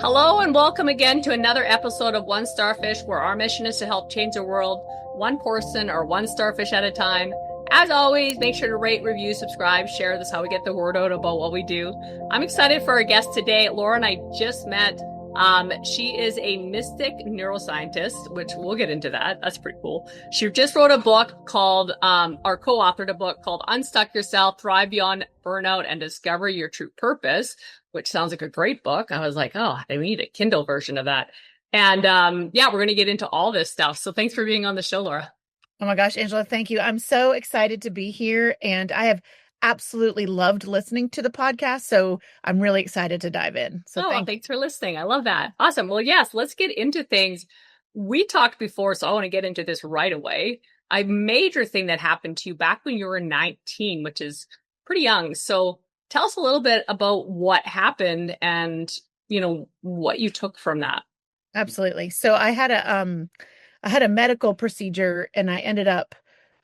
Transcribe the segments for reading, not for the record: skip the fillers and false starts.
Hello and welcome again to another episode of One Starfish, where our mission is to help change the world one person or one starfish at a time. As always, make sure to rate, review, subscribe, share. This is how we get the word out about what we do. I'm excited for our guest today. Laura and I just met. She is a mystic neuroscientist, which we'll get into that. That's pretty cool. She just wrote a book called, or co-authored a book called Unstuck Yourself, Thrive Beyond Burnout, and Discover Your True Purpose, which sounds like a great book. I was like, oh, we need a Kindle version of that. And yeah, we're going to get into all this stuff. So thanks for being on the show, Laura. Oh my gosh, Angela, thank you. I'm so excited to be here, and I have absolutely loved listening to the podcast. So I'm really excited to dive in. So thanks for listening. I love that. Awesome. Well, yes, let's get into things. We talked before, so I want to get into this right away. A major thing that happened to you back when you were 19, which is pretty young. So tell us a little bit about what happened and, what you took from that. Absolutely. So I had a medical procedure, and I ended up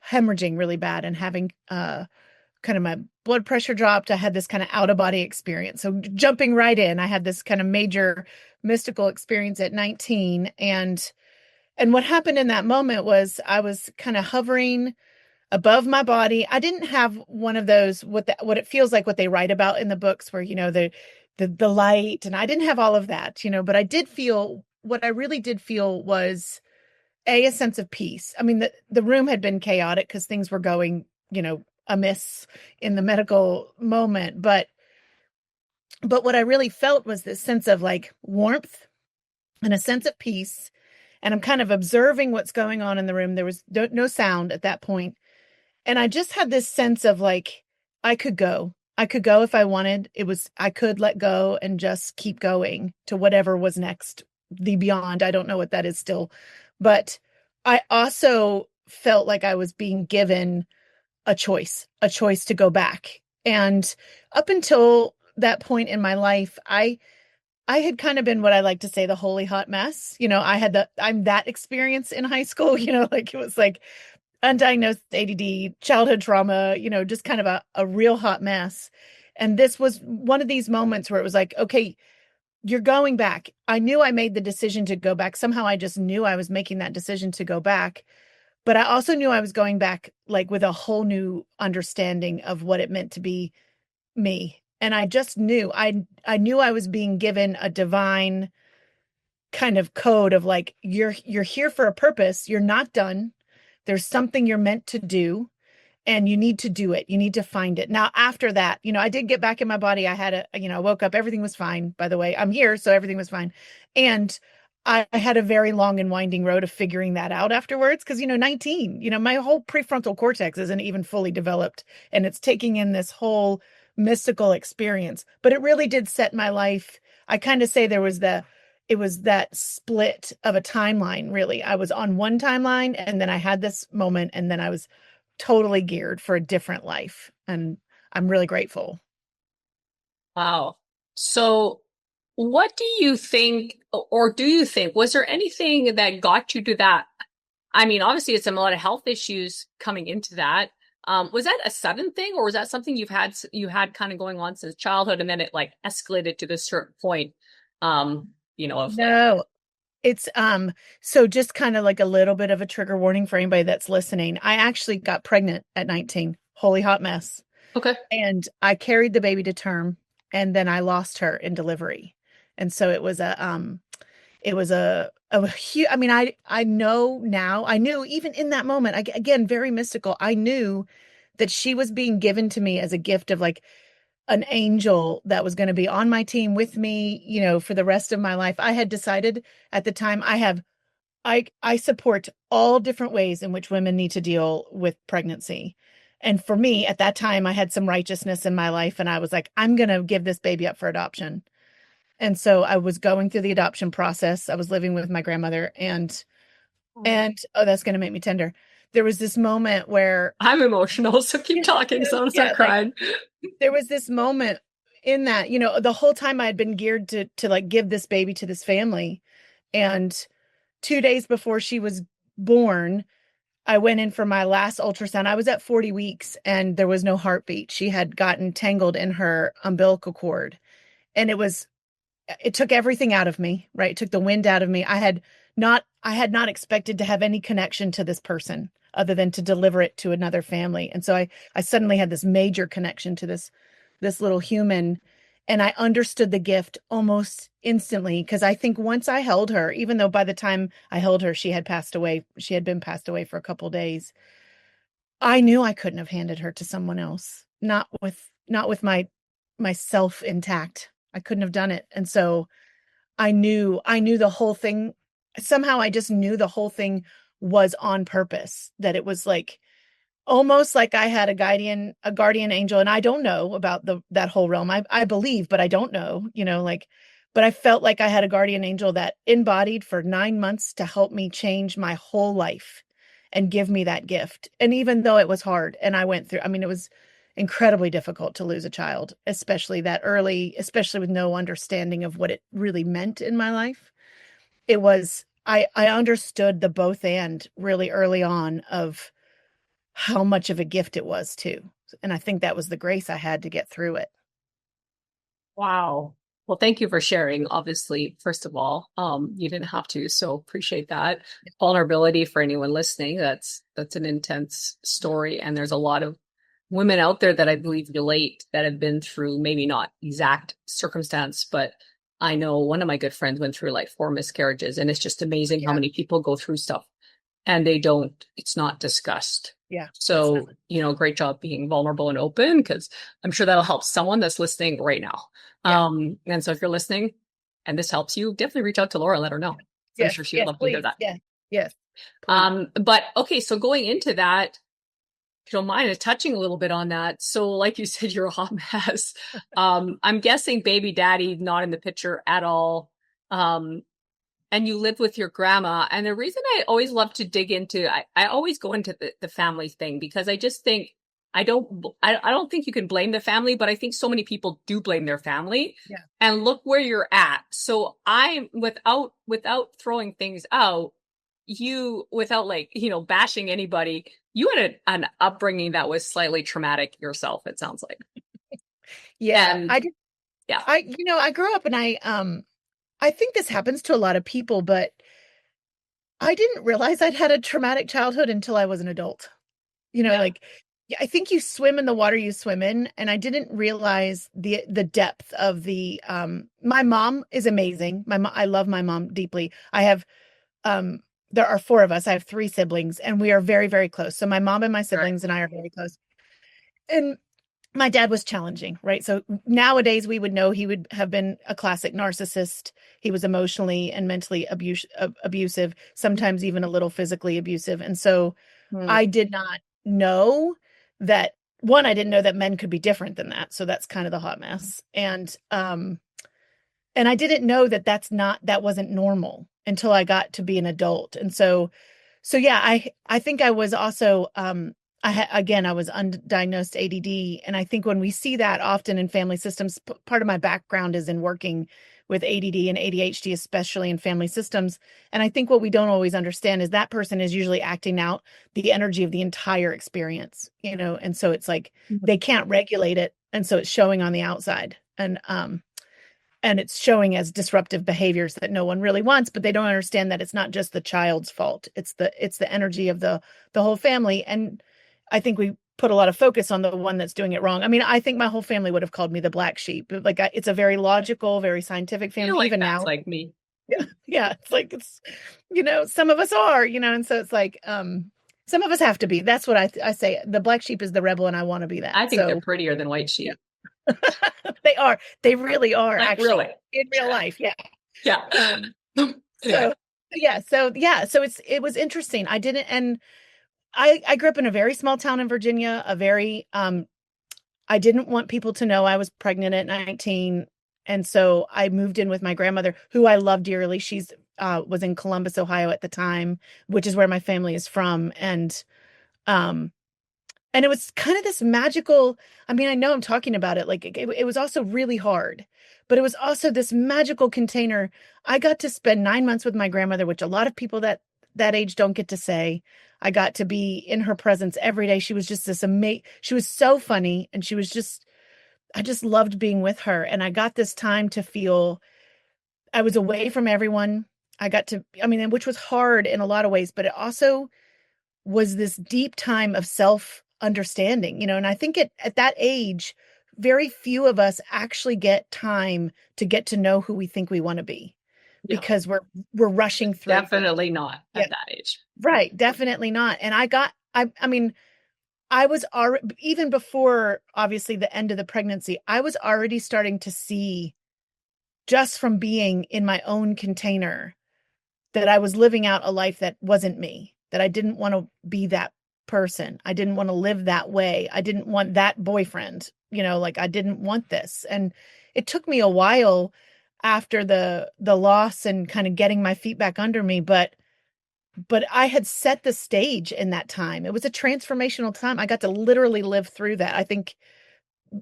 hemorrhaging really bad and having kind of my blood pressure dropped. I had this kind of out of body experience. So jumping right in, I had this kind of major mystical experience at 19. And what happened in that moment was I was kind of hovering above my body. I didn't have one of those, what it feels like, what they write about in the books where, the light, and I didn't have all of that, but I did feel, what I really did feel was a sense of peace. I mean, the room had been chaotic because things were going, amiss in the medical moment. But what I really felt was this sense of like warmth and a sense of peace. And I'm kind of observing what's going on in the room. There was no sound at that point. And I just had this sense of like, I could go if I wanted. I could let go and just keep going to whatever was next, the beyond. I don't know what that is still, but I also felt like I was being given a choice to go back. And up until that point in my life, I had kind of been what I like to say, the holy hot mess. I'm that experience in high school, like it was like undiagnosed ADD, childhood trauma, just kind of a real hot mess. And this was one of these moments where it was like, okay, you're going back. I knew I made the decision to go back. Somehow I just knew I was making that decision to go back. But I also knew I was going back like with a whole new understanding of what it meant to be me. And I just knew, I knew I was being given a divine kind of code of like, you're here for a purpose. You're not done. There's something you're meant to do, and you need to do it. You need to find it. Now, after that, I did get back in my body. I woke up, everything was fine, by the way. I'm here, so everything was fine. And I had a very long and winding road of figuring that out afterwards. Cause 19, my whole prefrontal cortex isn't even fully developed, and it's taking in this whole mystical experience, but it really did set my life. I kind of say it was that split of a timeline. Really. I was on one timeline, and then I had this moment, and then I was totally geared for a different life. And I'm really grateful. Wow. So what do you think, or do you think, was there anything that got you to that? I mean, obviously it's a lot of health issues coming into that. Was that a sudden thing, or was that something you had kind of going on since childhood, and then it like escalated to this certain point? No, it's so just kind of like a little bit of a trigger warning for anybody that's listening. I actually got pregnant at 19. Holy hot mess. Okay. And I carried the baby to term, and then I lost her in delivery. And so it was a huge, I mean, I know now, I knew even in that moment, again, very mystical. I knew that she was being given to me as a gift of like an angel that was going to be on my team with me, for the rest of my life. I had decided at the time I support all different ways in which women need to deal with pregnancy. And for me at that time, I had some righteousness in my life, and I was like, I'm going to give this baby up for adoption. And so I was going through the adoption process. I was living with my grandmother, and oh, that's going to make me tender. There was this moment where I'm emotional, so keep talking. So I'm start crying. There was this moment in that, the whole time I had been geared to like give this baby to this family. And 2 days before she was born, I went in for my last ultrasound. I was at 40 weeks and there was no heartbeat. She had gotten tangled in her umbilical cord. And it was it took everything out of me, right? It took the wind out of me. I had not expected to have any connection to this person other than to deliver it to another family. And so I suddenly had this major connection to this little human, and I understood the gift almost instantly, because I think once I held her, even though by the time I held her, she had passed away, she had been passed away for a couple of days, I knew I couldn't have handed her to someone else, not with myself intact. I couldn't have done it. And so I knew the whole thing. Somehow I just knew the whole thing was on purpose, that it was like almost like I had a guardian angel. And I don't know about that whole realm. I believe, but I don't know, like, but I felt like I had a guardian angel that embodied for 9 months to help me change my whole life and give me that gift. And even though it was hard and I went through, I mean, it was incredibly difficult to lose a child, especially that early, especially with no understanding of what it really meant in my life. It was, I understood the both and really early on of how much of a gift it was too. And I think that was the grace I had to get through it. Wow. Well, thank you for sharing. Obviously, first of all, you didn't have to, so appreciate that. Vulnerability for anyone listening. That's an intense story. And there's a lot of women out there that I believe relate, that have been through maybe not exact circumstance, but I know one of my good friends went through like 4 miscarriages, and it's just amazing how many people go through stuff and it's not discussed. Yeah. So, great job being vulnerable and open, because I'm sure that'll help someone that's listening right now. Yeah. And so if you're listening and this helps you, definitely reach out to Laura and let her know. I'm sure she'd love to hear that. Yeah. Yes. But okay, so going into that, if you don't mind touching a little bit on that. So like you said, you're a hot mess. I'm guessing baby daddy not in the picture at all. And you live with your grandma. And the reason I always love to dig into, I always go into the family thing, because I just think, I don't think you can blame the family, but I think so many people do blame their family. Yeah. And look where you're at. So without throwing things out, without bashing anybody, you had an upbringing that was slightly traumatic yourself, it sounds like. Yeah. And I did. Yeah. I grew up, and I think this happens to a lot of people, but I didn't realize I'd had a traumatic childhood until I was an adult. I think you swim in the water you swim in, and I didn't realize the depth of the my mom is amazing. I love my mom deeply. I have there are 4 of us. I have 3 siblings, and we are very, very close. So my mom and my siblings and I are very close. And my dad was challenging, right? So nowadays we would know he would have been a classic narcissist. He was emotionally and mentally abusive, sometimes even a little physically abusive. And so I did not know that, I didn't know that men could be different than that. So that's kind of the hot mess. And I didn't know that wasn't normal until I got to be an adult. And so yeah, I think I was also, I was undiagnosed ADD. And I think when we see that often in family systems, part of my background is in working with ADD and ADHD, especially in family systems. And I think what we don't always understand is that person is usually acting out the energy of the entire experience, and so it's like they can't regulate it. And so it's showing on the outside. And it's showing as disruptive behaviors that no one really wants, but they don't understand that it's not just the child's fault. It's the energy of the whole family. And I think we put a lot of focus on the one that's doing it wrong. I mean, I think my whole family would have called me the black sheep. Like, it's a very logical, very scientific family. Even now, like me. Yeah. It's like, some of us are, and so it's like, some of us have to be. That's what I say. The black sheep is the rebel, and I want to be that. I think they're prettier than white sheep. Yeah. They are. They really are, like, actually. Really? In real life. Yeah. Yeah. So it was interesting. I grew up in a very small town in Virginia, I didn't want people to know I was pregnant at 19. And so I moved in with my grandmother, who I love dearly. She's was in Columbus, Ohio at the time, which is where my family is from. And it was kind of this magical, I mean, I know I'm talking about it, like it was also really hard, but it was also this magical container. I got to spend 9 months with my grandmother, which a lot of people that age don't get to say. I got to be in her presence every day. She was just she was so funny, and I just loved being with her. And I got this time to feel I was away from everyone. I got to, I mean, which was hard in a lot of ways, but it also was this deep time of self understanding, and I think at that age, very few of us actually get time to get to know who we think we want to be Yeah. because we're rushing through. Definitely not Yeah. at that age. Right. Definitely not. And I mean, I was already, even before obviously the end of the pregnancy, I was already starting to see just from being in my own container that I was living out a life that wasn't me, that I didn't want to be that person. I didn't want to live that way. I didn't want that boyfriend, like I didn't want this. And it took me a while after the loss and kind of getting my feet back under me, but I had set the stage in that time. It was a transformational time. I got to literally live through that. I think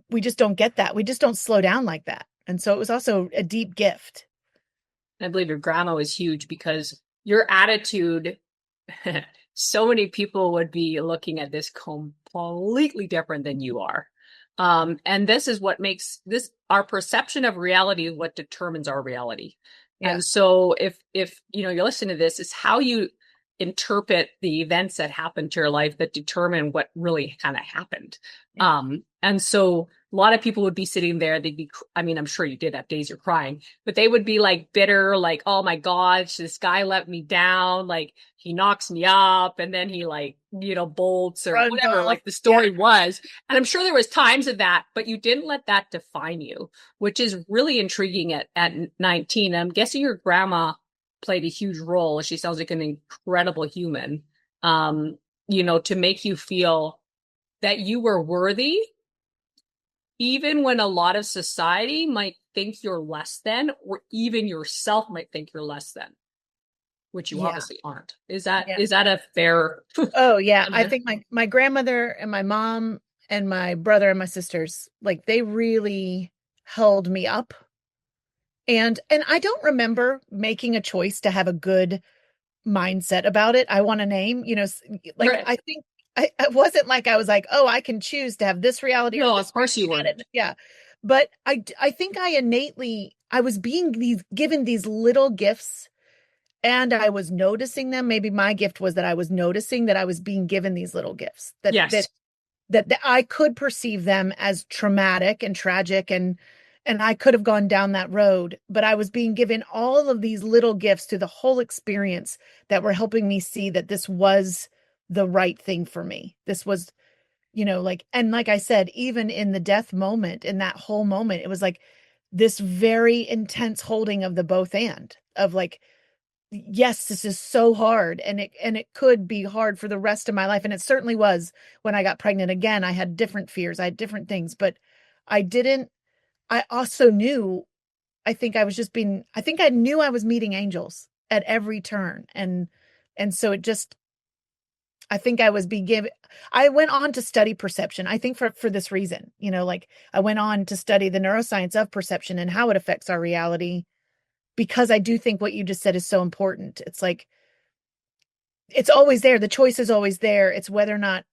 we just don't get that. We just don't slow down like that. And so it was also a deep gift. I believe your grandma was huge because your attitude, so many people would be looking at this completely different than you are. And this is what makes this our perception of reality is what determines our reality. Yeah. And so if you listen to this, it's how you interpret the events that happened to your life that determine what really kind of happened. Yeah. And so a lot of people would be sitting there. They'd be, I mean, I'm sure you did have days you're crying, but they would be like bitter, like, oh my gosh, this guy let me down. Like he knocks me up and then he bolts or whatever, like the story was. And I'm sure there was times of that, but you didn't let that define you, which is really intriguing at 19. I'm guessing your grandma played a huge role. She sounds like an incredible human, to make you feel that you were worthy, even when a lot of society might think you're less than, or even yourself might think you're less than, which you obviously aren't. Is that a fair? Oh yeah. I think my grandmother and my mom and my brother and my sisters, like they really held me up. And I don't remember making a choice to have a good mindset about it. I want to name, right. I think it wasn't like I was like, oh, I can choose to have this reality. No, of course you weren't. Yeah. But I think I was being given these little gifts and I was noticing them. Maybe my gift was that I was noticing that I was being given these little gifts that I could perceive them as traumatic and tragic and I could have gone down that road, but I was being given all of these little gifts through the whole experience that were helping me see that this was the right thing for me. This was, and like I said, even in the death moment, in that whole moment, it was like this very intense holding of the both and of like, yes, this is so hard and it could be hard for the rest of my life. And it certainly was when I got pregnant again. I had different fears. I had different things, but I also knew, I think I knew I was meeting angels at every turn. And so I think I was I went on to study perception. I think for this reason, I went on to study the neuroscience of perception and how it affects our reality, because I do think what you just said is so important. It's like, it's always there. The choice is always there. It's whether or not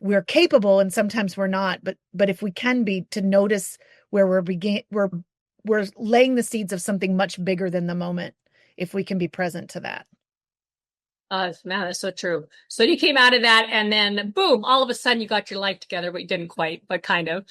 we're capable, and sometimes we're not, but if we can be, to notice where we're laying the seeds of something much bigger than the moment, if we can be present to that. Man, that's so true. So you came out of that and then boom, all of a sudden you got your life together, but you didn't quite, but kind of.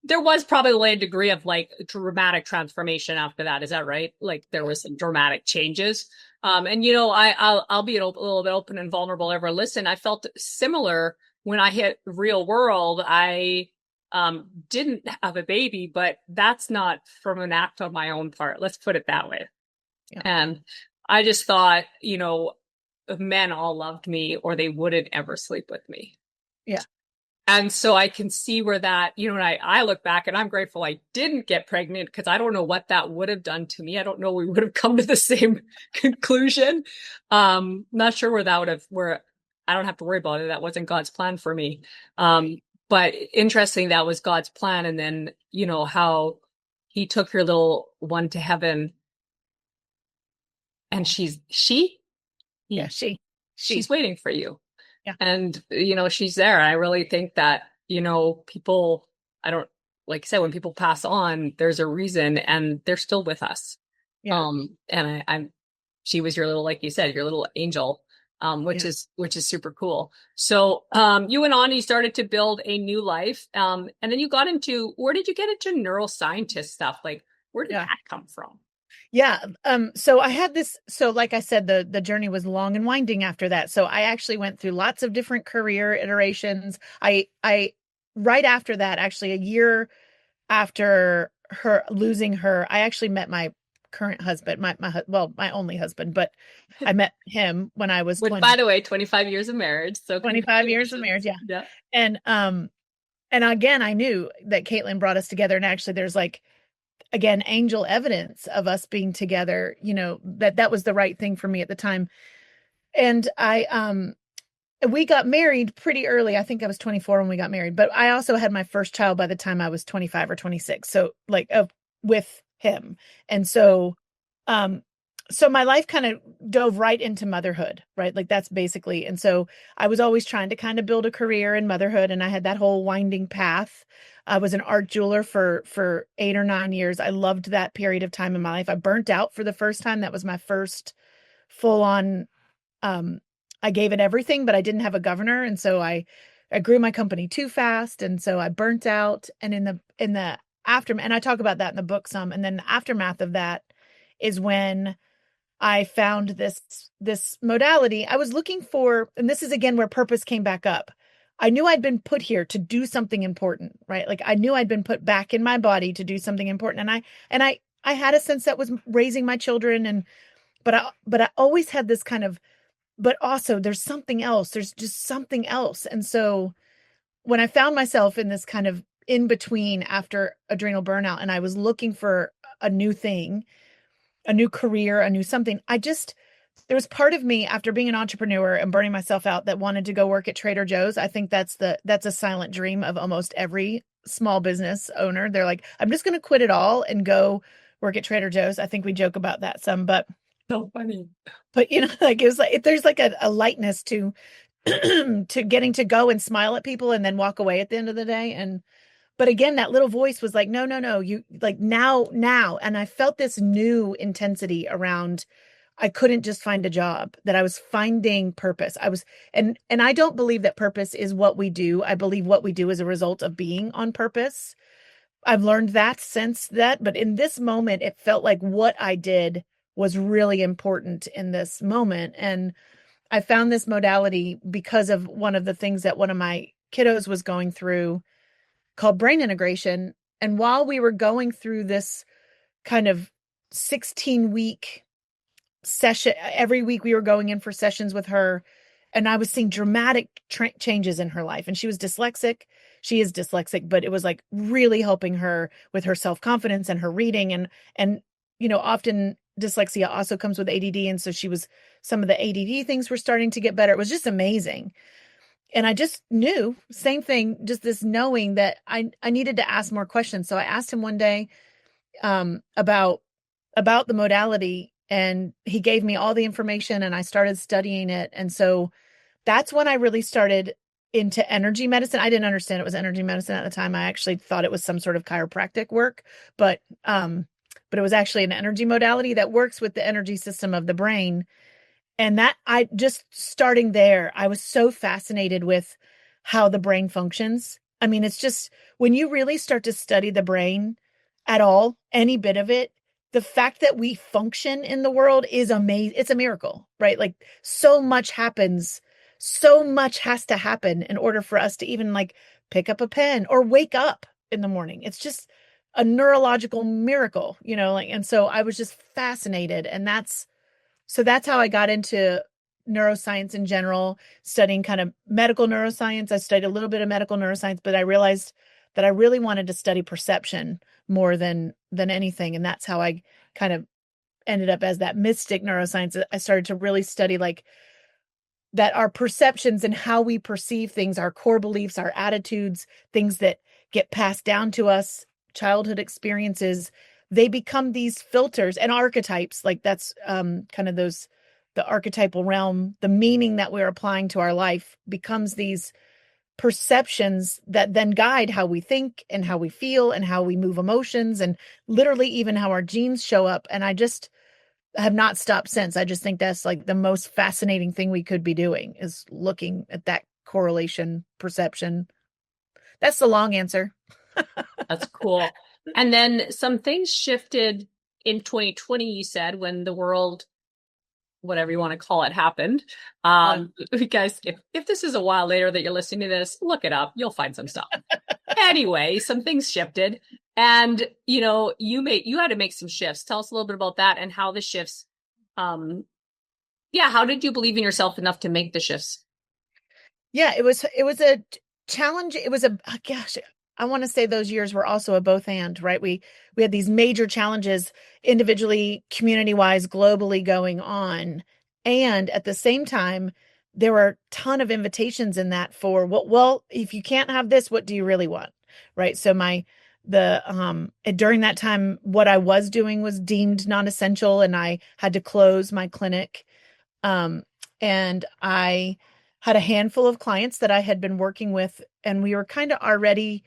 There was probably a degree of like dramatic transformation after that. Is that right? Like there was some dramatic changes. And I'll be a little bit open and vulnerable. Ever listen? I felt similar when I hit real world. I didn't have a baby, but that's not from an act on my own part. Let's put it that way. Yeah. And I just thought, men all loved me or they wouldn't ever sleep with me. Yeah. And so I can see where that, and I look back and I'm grateful I didn't get pregnant, because I don't know what that would have done to me. I don't know we would have come to the same conclusion. Not sure where I don't have to worry about it. That wasn't God's plan for me. But interesting, that was God's plan. And then, how he took your little one to heaven, and she's waiting for you. Yeah. And, she's there. I really think that, people, like I said, when people pass on, there's a reason and they're still with us. Yeah. And I'm she was your little, like you said, your little angel, Yeah. which is super cool. So you went on, you started to build a new life. And then you got into, where did you get into neuroscientist stuff? Like, where did Yeah. that come from? Yeah. So I had this, so like I said, the journey was long and winding after that. So I actually went through lots of different career iterations. I right after that, actually a year after her losing her, I actually met my current husband, my only husband, but I met him when I was Which, by 20, the way, 25 years of marriage. So 25 years of congratulations. marriage. Yeah. Yeah. And and again, I knew that Caitlin brought us together. And actually there's like, again, angel evidence of us being together, that was the right thing for me at the time. And we got married pretty early. I think I was 24 when we got married, but I also had my first child by the time I was 25 or 26. So like with him. And um so my life kind of dove right into motherhood, right? Like that's basically. And so I was always trying to kind of build a career in motherhood, and I had that whole winding path. I was an art jeweler for 8 or 9 years. I loved that period of time in my life. I burnt out for the first time. That was my first full on, um, I gave it everything, but I didn't have a governor. And so I grew my company too fast. And so I burnt out. And in the aftermath, and I talk about that in the book some, and then the aftermath of that is when I found this modality. I was looking for, and this is again where purpose came back up. I knew I'd been put here to do something important, right? Like I knew I'd been put back in my body to do something important. And I had a sense that was raising my children, and but I always had this kind of, but also there's something else. There's just something else. And so when I found myself in this kind of in between after adrenal burnout, and I was looking for a new thing, a new career, a new something, there was part of me after being an entrepreneur and burning myself out that wanted to go work at Trader Joe's. I think that's a silent dream of almost every small business owner. They're like, I'm just going to quit it all and go work at Trader Joe's. I think we joke about that some, So funny. but like it was like there's like a lightness to to getting to go and smile at people and then walk away at the end of the day. And but again, that little voice was like, no, no, no, you like now. And I felt this new intensity around, I couldn't just find a job, that I was finding purpose. And I don't believe that purpose is what we do. I believe what we do is a result of being on purpose. I've learned that since that, but in this moment, it felt like what I did was really important in this moment. And I found this modality because of one of the things that one of my kiddos was going through called brain integration. And while we were going through this kind of 16-week session, every week we were going in for sessions with her, and I was seeing dramatic changes in her life. And she was dyslexic. She is dyslexic, but it was like really helping her with her self-confidence and her reading. And often dyslexia also comes with ADD. And so some of the ADD things were starting to get better. It was just amazing. And I just knew, same thing, just this knowing that I needed to ask more questions. So I asked him one day, about the modality, and he gave me all the information, and I started studying it. And so that's when I really started into energy medicine. I didn't understand it was energy medicine at the time. I actually thought it was some sort of chiropractic work, but it was actually an energy modality that works with the energy system of the brain. And that I just starting there, I was so fascinated with how the brain functions. I mean, it's just when you really start to study the brain at all, any bit of it, the fact that we function in the world is amazing. It's a miracle, right? Like so much happens, so much has to happen in order for us to even like pick up a pen or wake up in the morning. It's just a neurological miracle, like, and so I was just fascinated. And that's how I got into neuroscience in general, studying kind of medical neuroscience. I studied a little bit of medical neuroscience, but I realized that I really wanted to study perception more than anything. And that's how I kind of ended up as that mystic neuroscience. I started to really study like that our perceptions and how we perceive things, our core beliefs, our attitudes, things that get passed down to us, childhood experiences, they become these filters and archetypes. Like that's kind of the archetypal realm, the meaning that we're applying to our life becomes these perceptions that then guide how we think and how we feel and how we move emotions and literally even how our genes show up. And I just have not stopped since. I just think that's like the most fascinating thing we could be doing is looking at that correlation perception. That's the long answer. That's cool. And then some things shifted in 2020, you said, when the world, whatever you want to call it, happened. You guys, if this is a while later that you're listening to this, look it up. You'll find some stuff. Anyway, some things shifted. And you had to make some shifts. Tell us a little bit about that and how the shifts, how did you believe in yourself enough to make the shifts? Yeah, it was a challenge. It was gosh, I want to say those years were also a both and, right? We had these major challenges individually, community-wise, globally going on. And at the same time, there were a ton of invitations in that for well, if you can't have this, what do you really want? Right. So during that time, what I was doing was deemed non-essential and I had to close my clinic. And I had a handful of clients that I had been working with, and we were kind of already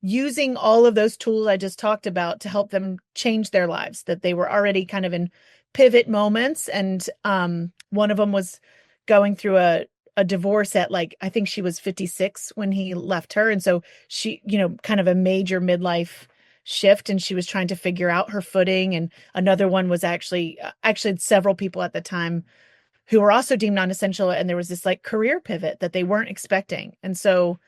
using all of those tools I just talked about to help them change their lives, that they were already kind of in pivot moments. And one of them was going through a divorce at I think she was 56 when he left her. And so she, kind of a major midlife shift, and she was trying to figure out her footing. And another one was actually several people at the time who were also deemed non-essential. And there was this career pivot that they weren't expecting. And so,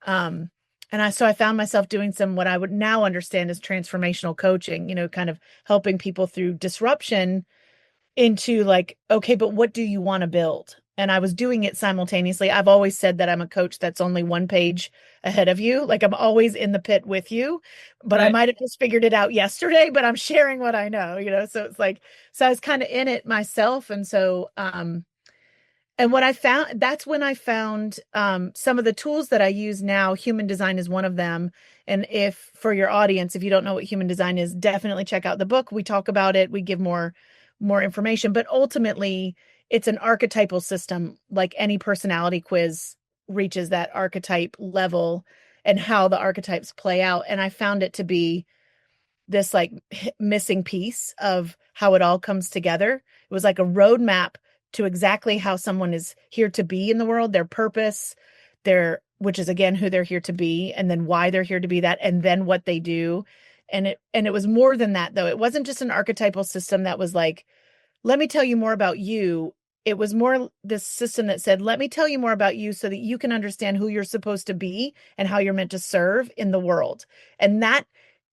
I found myself doing some, what I would now understand as transformational coaching, kind of helping people through disruption into okay, but what do you want to build? And I was doing it simultaneously. I've always said that I'm a coach that's only one page ahead of you. I'm always in the pit with you, but I might have just figured it out yesterday, but I'm sharing what I know, so it's so I was kind of in it myself. And so, and that's when I found some of the tools that I use now. Human design is one of them. And for your audience, if you don't know what human design is, definitely check out the book. We talk about it. We give more information, but ultimately it's an archetypal system. Like any personality quiz reaches that archetype level and how the archetypes play out. And I found it to be this missing piece of how it all comes together. It was like a roadmap to exactly how someone is here to be in the world, their purpose, which is again, who they're here to be, and then why they're here to be that, and then what they do. And it was more than that, though. It wasn't just an archetypal system that was let me tell you more about you. It was more this system that said, let me tell you more about you so that you can understand who you're supposed to be and how you're meant to serve in the world. And that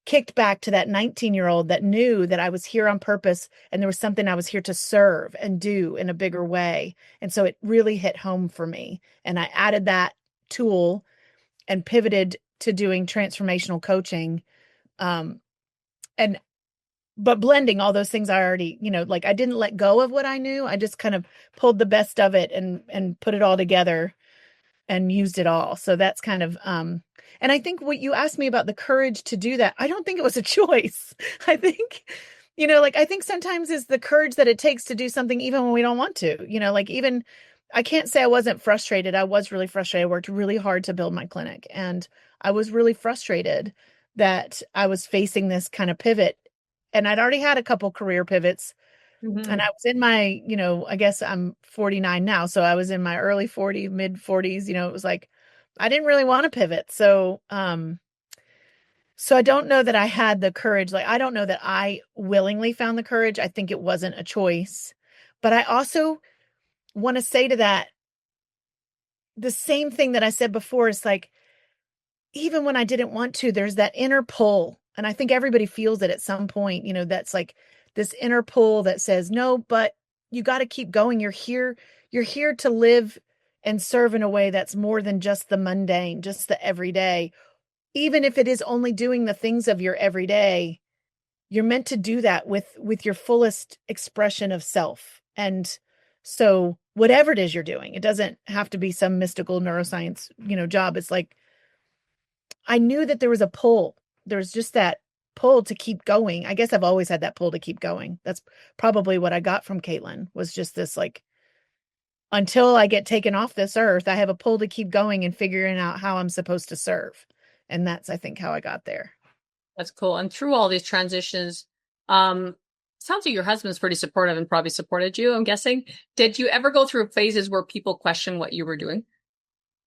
kicked back to that 19-year-old that knew that I was here on purpose and there was something I was here to serve and do in a bigger way. And so it really hit home for me. And I added that tool and pivoted to doing transformational coaching. But blending all those things I already, I didn't let go of what I knew. I just kind of pulled the best of it and put it all together and used it all. So that's kind of, and I think what you asked me about the courage to do that, I don't think it was a choice. I think, I think sometimes it's the courage that it takes to do something even when we don't want to, even, I can't say I wasn't frustrated. I was really frustrated. I worked really hard to build my clinic, and I was really frustrated that I was facing this kind of pivot. And I'd already had a couple career pivots. Mm-hmm. And I was in my, I guess I'm 49 now. So I was in my early 40s, mid 40s, it was I didn't really want to pivot. So, so I don't know that I had the courage. I don't know that I willingly found the courage. I think it wasn't a choice. But I also want to say to that, the same thing that I said before is even when I didn't want to, there's that inner pull. And I think everybody feels it at some point, that's this inner pull that says, no, but you got to keep going. You're here to live and serve in a way that's more than just the mundane, just the everyday. Even if it is only doing the things of your everyday, you're meant to do that with your fullest expression of self. And so whatever it is you're doing, it doesn't have to be some mystical neuroscience, job. It's I knew that there was a pull. There's just that pull to keep going. I guess I've always had that pull to keep going. That's probably what I got from Caitlin, was just this until I get taken off this earth, I have a pull to keep going and figuring out how I'm supposed to serve. And that's, I think, how I got there. That's cool. And through all these transitions, um, sounds like your husband's pretty supportive and probably supported you, I'm guessing. Did you ever go through phases where people question what you were doing?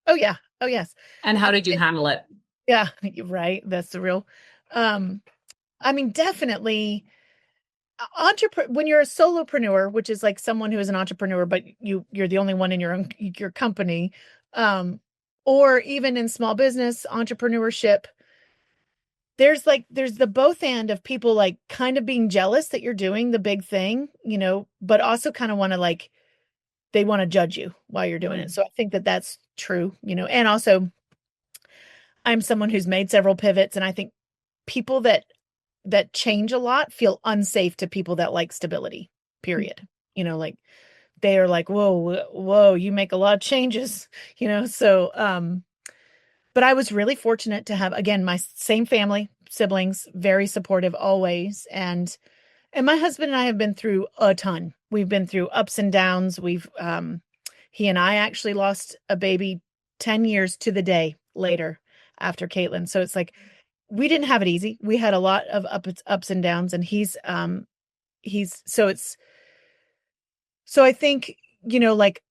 Oh yeah. Oh yes. And how did you handle it? Yeah, you're right. That's the real. Um, I mean, definitely entrepreneur when you're a solopreneur, which is like someone who is an entrepreneur, but you're the only one in your company, um, or even in small business entrepreneurship, there's the both end of people like kind of being jealous that you're doing the big thing, but also kind of want to like they want to judge you while you're doing it. So I think that that's true, and also I'm someone who's made several pivots, and I think people that change a lot feel unsafe to people that like stability, period. Like they are like, whoa, you make a lot of changes, so but I was really fortunate to have, again, my same family, siblings, very supportive always. And my husband and I have been through a ton. We've been through ups and downs. He and I actually lost a baby 10 years to the day later after Caitlin. So it's like, we didn't have it easy. We had a lot of ups and downs, and so I think, like,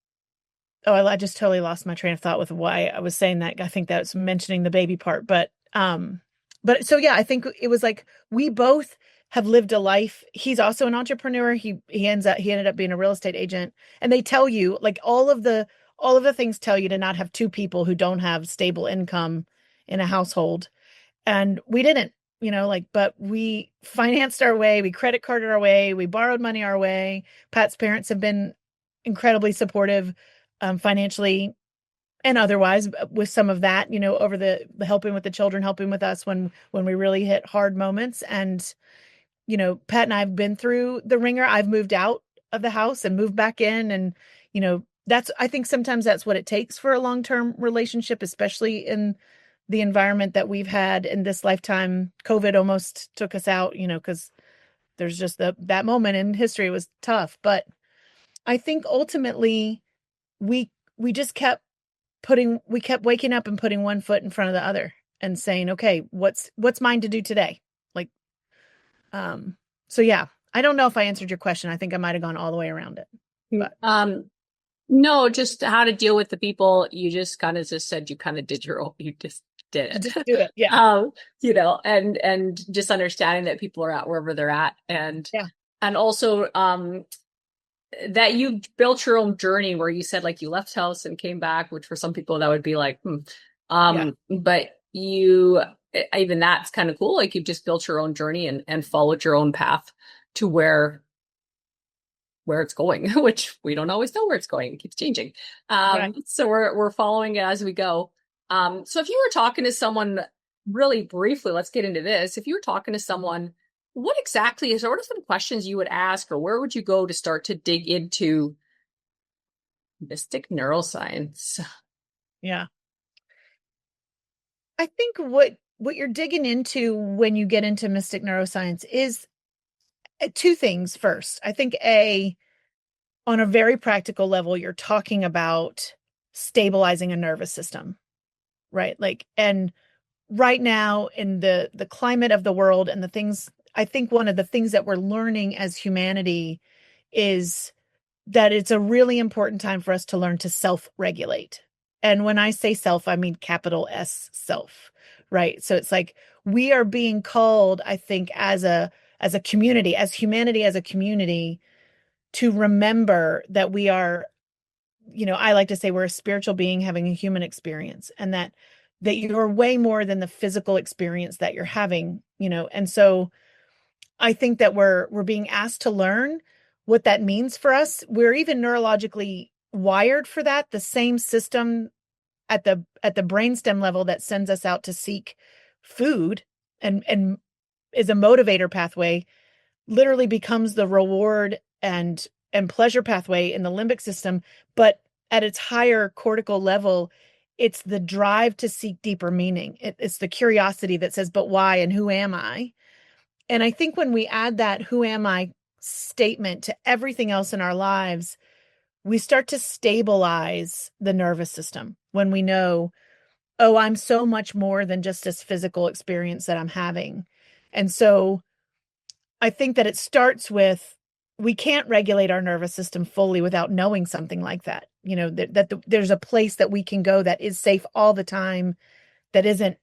oh, I just totally lost my train of thought with why I was saying that. I think that's mentioning the baby part, but so yeah, I think it was like we both have lived a life. He's also an entrepreneur. He ended up being a real estate agent, and they tell you like all of the things tell you to not have two people who don't have stable income in a household. And we didn't, but we financed our way, we credit carded our way, we borrowed money our way. Pat's parents have been incredibly supportive, financially and otherwise with some of that, over the helping with the children, helping with us when we really hit hard moments. And, Pat and I have been through the ringer. I've moved out of the house and moved back in. And, I think sometimes that's what it takes for a long-term relationship, especially in the environment that we've had in this lifetime. COVID almost took us out, because there's just that moment in history was tough. But I think ultimately we just we kept waking up and putting one foot in front of the other and saying, okay, what's mine to do today? Like, so yeah, I don't know if I answered your question. I think I might've gone all the way around it, but no, just how to deal with the people. You just kind of just said you kind of did your own, you just did it. just do it. Yeah. And just understanding that people are at wherever they're at. And, yeah. And also, that you built your own journey where you said like you left house and came back, which for some people that would be like, but even that's kind of cool. Like you just built your own journey and followed your own path to where it's going, which we don't always know where it's going. It keeps changing. Right. So we're following it as we go. So if you were talking to someone really briefly, let's get into this. If you were talking to someone, what are some questions you would ask, or where would you go to start to dig into mystic neuroscience? Yeah. I think what you're digging into when you get into mystic neuroscience is two things. First, I think on a very practical level, you're talking about stabilizing a nervous system, right? Like, and right now in the climate of the world and the things, I think one of the things that we're learning as humanity is that it's a really important time for us to learn to self-regulate. And when I say self, I mean capital S self, right? So it's like we are being called, I think, as a community, as humanity, as a community, to remember that we are, I like to say we're a spiritual being having a human experience, and that you're way more than the physical experience that you're having, and so I think that we're being asked to learn what that means for us. We're even neurologically wired for that. The same system at the brainstem level that sends us out to seek food and is a motivator pathway literally becomes the reward and pleasure pathway in the limbic system. But at its higher cortical level, it's the drive to seek deeper meaning. It's the curiosity that says, but why and who am I? And I think when we add that who am I statement to everything else in our lives, we start to stabilize the nervous system when we know, oh, I'm so much more than just this physical experience that I'm having. And so I think that it starts with, we can't regulate our nervous system fully without knowing something like that. There's a place that we can go that is safe all the time, that isn't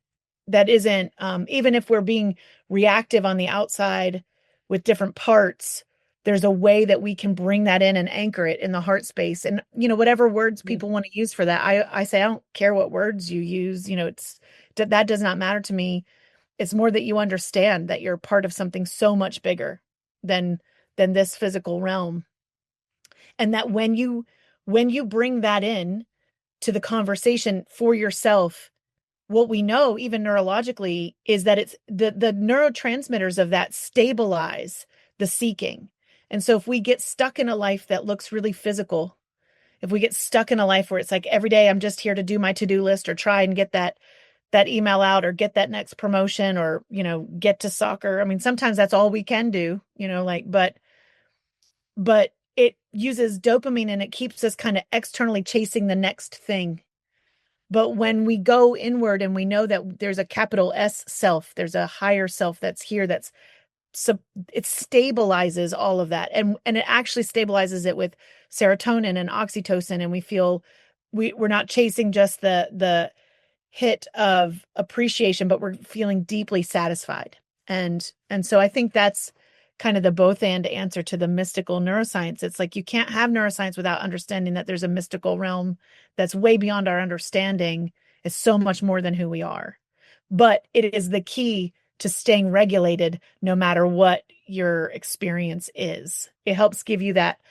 even if we're being reactive on the outside with different parts, there's a way that we can bring that in and anchor it in the heart space. And whatever words people want to use for that, I say I don't care what words you use. That does not matter to me. It's more that you understand that you're part of something so much bigger than this physical realm, and that when you bring that in to the conversation for yourself, what we know, even neurologically, is that it's the neurotransmitters of that stabilize the seeking. And so if we get stuck in a life that looks really physical, if we get stuck in a life where it's like every day I'm just here to do my to-do list or try and get that email out or get that next promotion or, get to soccer. I mean, sometimes that's all we can do, but it uses dopamine and it keeps us kind of externally chasing the next thing. But when we go inward and we know that there's a capital S self, there's a higher self that's here, it stabilizes all of that. And it actually stabilizes it with serotonin and oxytocin. And we feel we're not chasing just the hit of appreciation, but we're feeling deeply satisfied. And so I think that's kind of the both and answer to the mystical neuroscience. It's like, you can't have neuroscience without understanding that there's a mystical realm that's way beyond our understanding. It's so much more than who we are. But it is the key to staying regulated no matter what your experience is. It helps give you that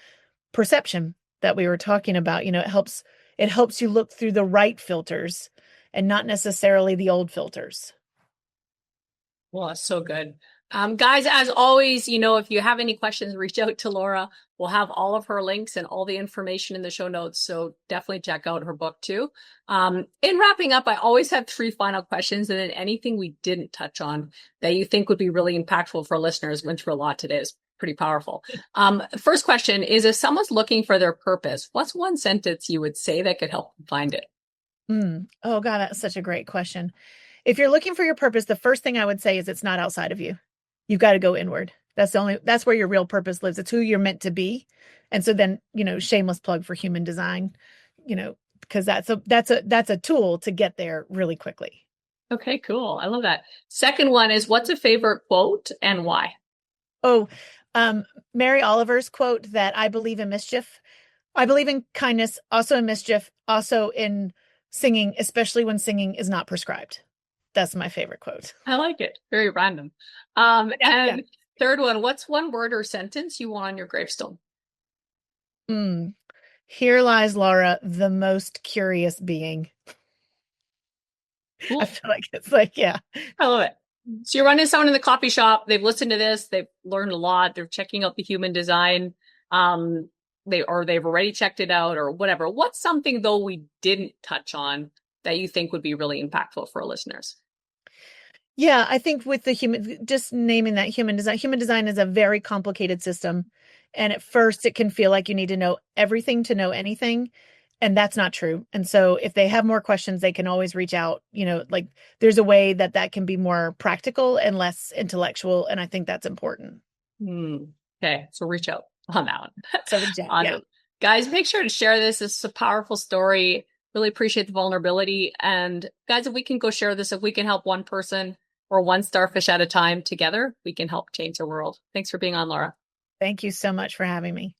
perception that we were talking about. It helps you look through the right filters and not necessarily the old filters. Well, that's so good. Guys, as always, if you have any questions, reach out to Laura. We'll have all of her links and all the information in the show notes. So definitely check out her book too. In wrapping up, I always have 3 final questions, and then anything we didn't touch on that you think would be really impactful for listeners. Went through a lot today. It's pretty powerful. First question is, if someone's looking for their purpose, what's one sentence you would say that could help them find it? Oh God, that's such a great question. If you're looking for your purpose, the first thing I would say is it's not outside of you. You've got to go inward. That's where your real purpose lives. It's who you're meant to be. And so then, shameless plug for human design, because that's a tool to get there really quickly. Okay, cool. I love that. Second one is, what's a favorite quote and why? Oh, Mary Oliver's quote that I believe in mischief. I believe in kindness, also in mischief, also in singing, especially when singing is not prescribed. That's my favorite quote. I like it. Very random. Third one, what's one word or sentence you want on your gravestone? Here lies Laura, the most curious being. Cool. I feel like it's like, yeah. I love it. So you're running someone in the coffee shop. They've listened to this. They've learned a lot. They're checking out the human design. They've already checked it out or whatever. What's something though we didn't touch on that you think would be really impactful for our listeners? Yeah, I think with just naming that human design is a very complicated system. And at first it can feel like you need to know everything to know anything. And that's not true. And so if they have more questions, they can always reach out, there's a way that can be more practical and less intellectual. And I think that's important. Okay. So reach out on that one. So reach out. Yeah. Guys, make sure to share this. This is a powerful story. Really appreciate the vulnerability. And guys, if we can go share this, if we can help one person or one starfish at a time together, we can help change the world. Thanks for being on, Laura. Thank you so much for having me.